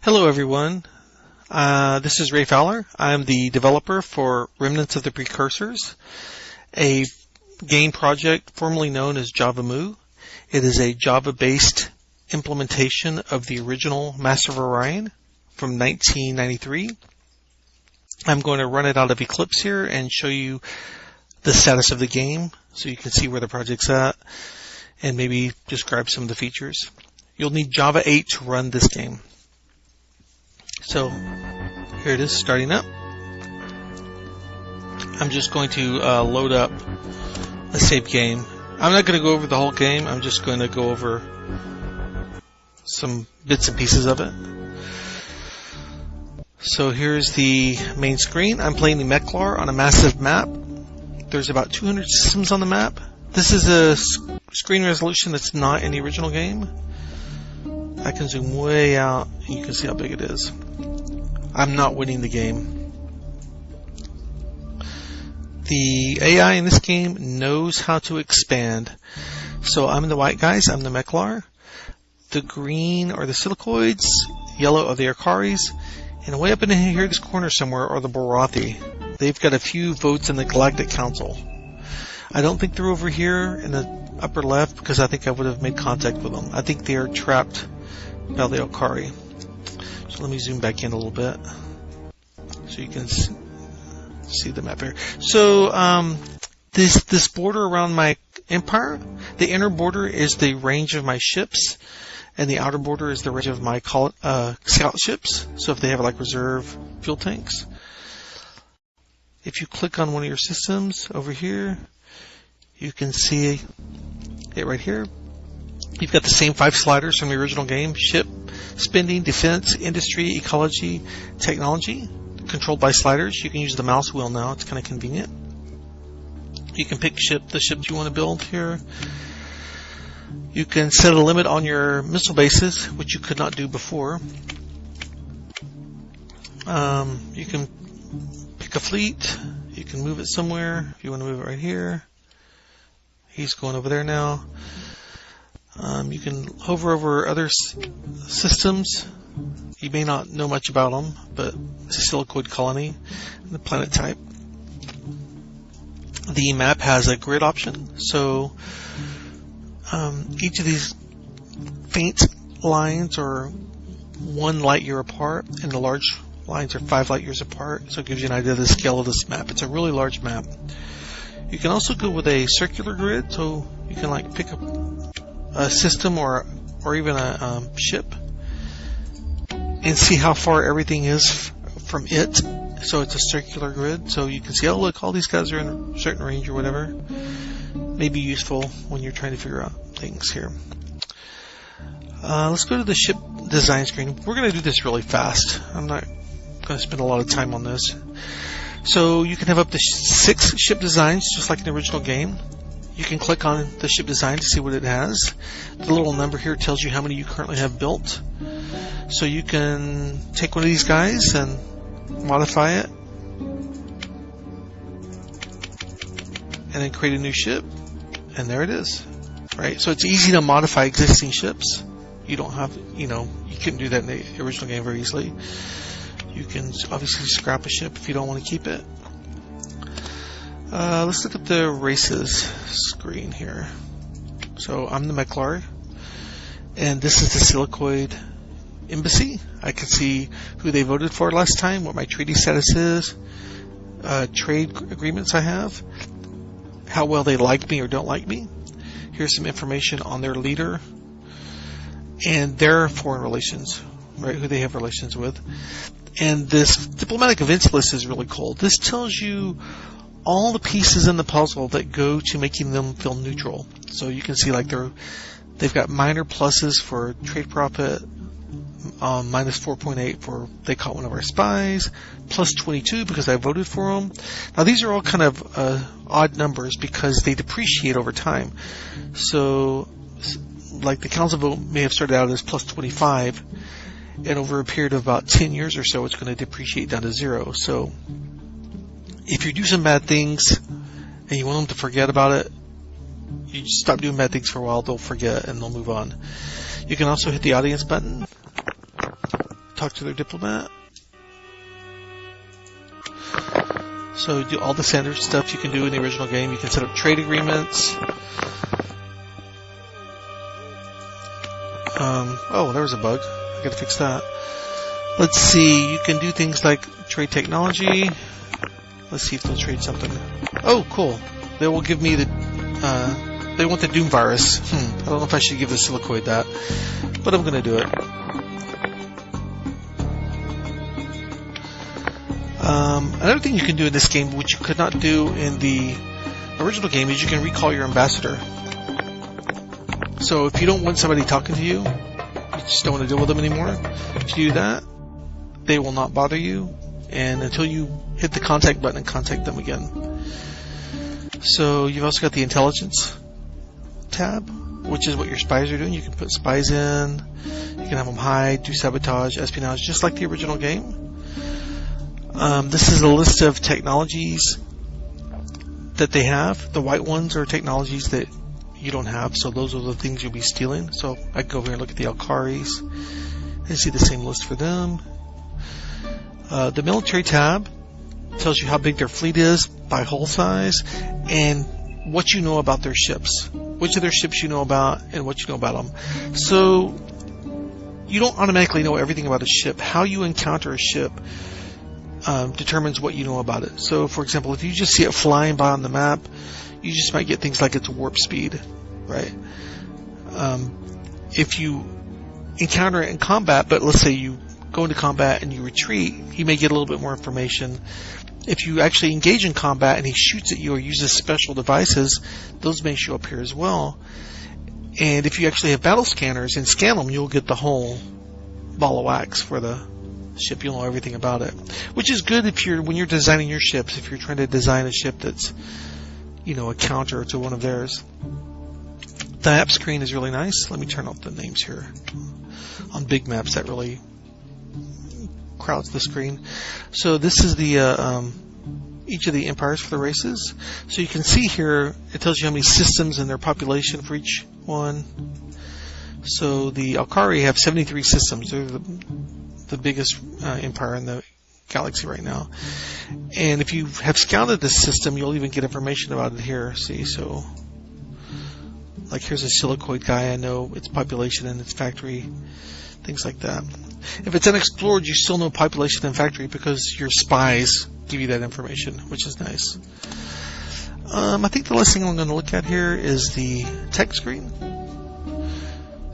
Hello everyone, this is Ray Fowler. I'm the developer for Remnants of the Precursors, a game project formerly known as JavaMoo. It is a Java-based implementation of the original Master of Orion from 1993. I'm going to run it out of Eclipse here and show you the status of the game so you can see where the project's at and maybe describe some of the features. You'll need Java 8 to run this game. So here it is starting up. I'm just going to load up a saved game. I'm not going to go over the whole game. I'm just going to go over some bits and pieces of it. So here's the main screen. I'm playing the Meklar on a massive map. There's about 200 systems on the map. This is a screen resolution that's not in the original game. I can zoom way out and you can see how big it is. I'm not winning the game. The AI in this game knows how to expand. So I'm the white guys, I'm the Meklar. The green are the Silicoids, yellow are the Arcaris, and way up in here, this corner somewhere, are the Borathi. They've got a few votes in the Galactic Council. I don't think they're over here in the upper left because I think I would have made contact with them. I think they are trapped by the Arcari. So let me zoom back in a little bit so you can see the map here. So this border around my empire, the inner border is the range of my ships, and the outer border is the range of my scout ships. So if they have like reserve fuel tanks. If you click on one of your systems over here, you can see it right here. You've got the same 5 sliders from the original game: ship, spending, defense, industry, ecology, technology, controlled by sliders. You can use the mouse wheel now. It's kind of convenient. You can pick the ships you want to build here. You can set a limit on your missile bases, which you could not do before. You can pick a fleet. You can move it somewhere. If you want to move it right here. He's going over there now. You can hover over other systems. You may not know much about them, but it's a silicoid colony and the planet type. The map has a grid option, so each of these faint lines are 1 light year apart, and the large lines are 5 light years apart, so it gives you an idea of the scale of this map. It's a really large map. You can also go with a circular grid, so you can like pick up a system or even a ship and see how far everything is from it. So it's a circular grid, so you can see, oh look, all these guys are in a certain range or whatever. May be useful when you're trying to figure out things here. Let's go to the ship design screen. We're going to do this really fast. I'm not going to spend a lot of time on this. So you can have up to 6 ship designs, just like in the original game. You can click on the ship design to see what it has. The little number here tells you how many you currently have built. So you can take one of these guys and modify it, and then create a new ship, and there it is. Right? So it's easy to modify existing ships. You don't have, you couldn't do that in the original game very easily. You can obviously scrap a ship if you don't want to keep it. Let's look at the races screen here. So I'm the Meklar, and this is the Silicoid Embassy. I can see who they voted for last time, what my treaty status is, trade agreements I have, how well they like me or don't like me. Here's some information on their leader and their foreign relations, right? Who they have relations with. And this diplomatic events list is really cool. This tells you all the pieces in the puzzle that go to making them feel neutral. So you can see like they've got minor pluses for trade profit, minus 4.8 for they caught one of our spies, plus 22 because I voted for them. Now these are all kind of odd numbers because they depreciate over time. So like the council vote may have started out as plus 25, and over a period of about 10 years or so it's going to depreciate down to 0. So if you do some bad things and you want them to forget about it, you just stop doing bad things for a while, they'll forget and they'll move on. You can also hit the audience button talk to their diplomat. So do all the standard stuff you can do in the original game. You can set up trade agreements. Oh, there was a bug. I gotta fix that. Let's see. You can do things like trade technology. Let's see if they'll trade something. Oh, cool. They will give me the. They want the Doom virus. I don't know if I should give the silicoid that, but I'm gonna do it. Another thing you can do in this game, which you could not do in the original game, is you can recall your ambassador. So if you don't want somebody talking to you, you just don't want to deal with them anymore, to do that, they will not bother you, and until you hit the contact button and contact them again. So you've also got the intelligence tab, which is what your spies are doing. You can put spies in, you can have them hide, do sabotage, espionage, just like the original game. This is a list of technologies that they have. The white ones are technologies that you don't have, so those are the things you'll be stealing. So I can go over here and look at the Alkaris and see the same list for them. The military tab tells you how big their fleet is by hull size and what you know about their ships. Which of their ships you know about and what you know about them. So you don't automatically know everything about a ship. How you encounter a ship determines what you know about it. So, for example, if you just see it flying by on the map, you just might get things like its warp speed, right? If you encounter it in combat, but let's say you go into combat and you retreat, you may get a little bit more information. If you actually engage in combat and he shoots at you or uses special devices, those may show up here as well. And if you actually have battle scanners and scan them, you'll get the whole ball of wax for the ship. You'll know everything about it, which is good if when you're designing your ships, if you're trying to design a ship that's, a counter to one of theirs. The map screen is really nice. Let me turn off the names here. On big maps, that really crowds the screen. So this is the each of the empires for the races. So you can see here, it tells you how many systems and their population for each one. So the Alkari have 73 systems. They're the biggest empire in the galaxy right now. And if you have scouted this system, you'll even get information about it here. See, so like here's a silicoid guy. I know its population and its factory, things like that. If it's unexplored, you still know population and factory because your spies give you that information, which is nice. I think the last thing I'm going to look at here is the tech screen.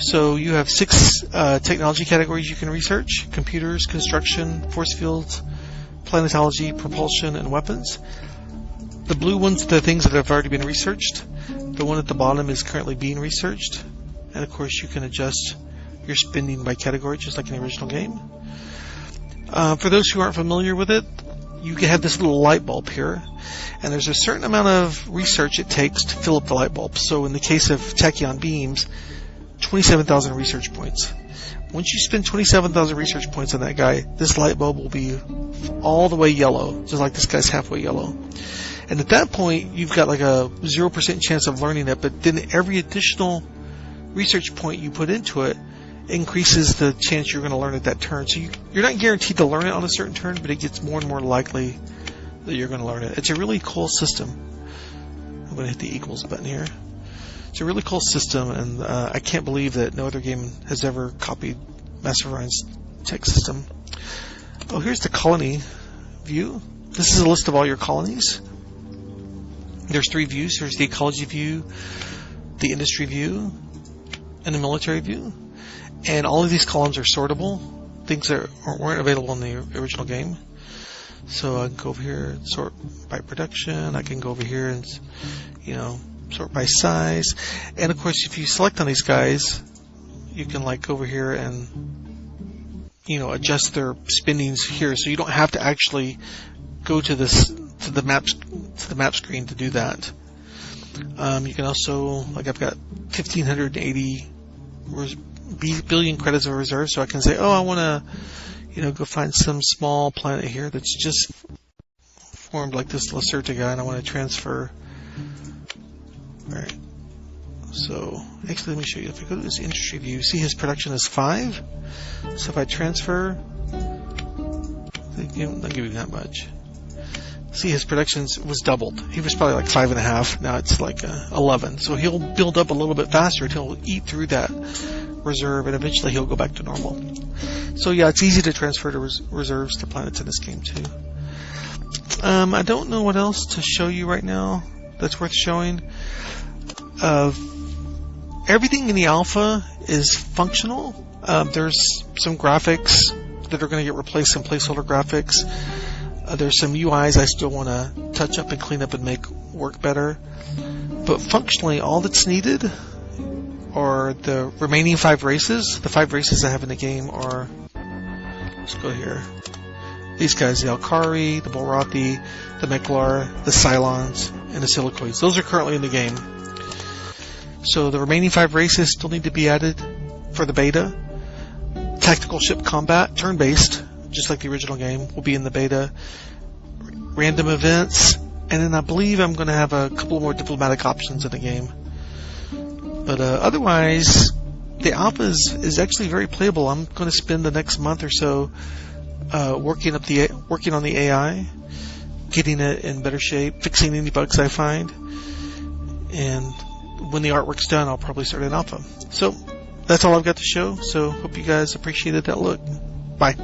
So you have 6 technology categories you can research: computers, construction, force fields, planetology, propulsion, and weapons. The blue ones are the things that have already been researched. The one at the bottom is currently being researched. And of course you can adjust your spending by category just like in the original game. For those who aren't familiar with it, you can have this little light bulb here. And there's a certain amount of research it takes to fill up the light bulb. So in the case of tachyon beams, 27,000 research points. Once you spend 27,000 research points on that guy, this light bulb will be all the way yellow, just like this guy's halfway yellow. And at that point, you've got like a 0% chance of learning it, but then every additional research point you put into it increases the chance you're going to learn it that turn. So you're not guaranteed to learn it on a certain turn, but it gets more and more likely that you're going to learn it. It's a really cool system. I'm going to hit the equals button here. It's a really cool system, and I can't believe that no other game has ever copied Master of Orion's tech system. Oh, here's the colony view. This is a list of all your colonies. There's 3 views. There's the ecology view, the industry view, and the military view. And all of these columns are sortable, things that weren't available in the original game. So I can go over here and sort by production. I can go over here and, sort by size. And of course, if you select on these guys, you can go over here and adjust their spendings here. So you don't have to actually go to the map screen to do that. You can also, I've got 1,580 billion credits of reserve, so I can say, I want to go find some small planet here that's just formed like this Lacerta guy, and I want to transfer. Alright, so actually let me show you. If I go to this industry view, see his production is 5. So if I transfer, I'll give you that much. See, his productions was doubled. He was probably like 5.5. Now it's like 11. So he'll build up a little bit faster until he'll eat through that reserve, and eventually he'll go back to normal. So yeah, it's easy to transfer to reserves to planets in this game too. I don't know what else to show you right now that's worth showing. Everything in the alpha is functional. There's some graphics that are going to get replaced, some placeholder graphics. There's some UIs I still want to touch up and clean up and make work better. But functionally, all that's needed are the remaining 5 races. The 5 races I have in the game are, let's go here. These guys, the Alkari, the Bolrathi, the Meklar, the Cylons, and the Silicoids. Those are currently in the game. So the remaining 5 races still need to be added for the beta. Tactical ship combat, turn-based, just like the original game, will be in the beta. Random events, and then I believe I'm going to have a couple more diplomatic options in the game. But otherwise, the alpha is actually very playable. I'm going to spend the next month or so working on the AI, getting it in better shape, fixing any bugs I find, and when the artwork's done, I'll probably start an alpha. So that's all I've got to show. So hope you guys appreciated that look. Bye.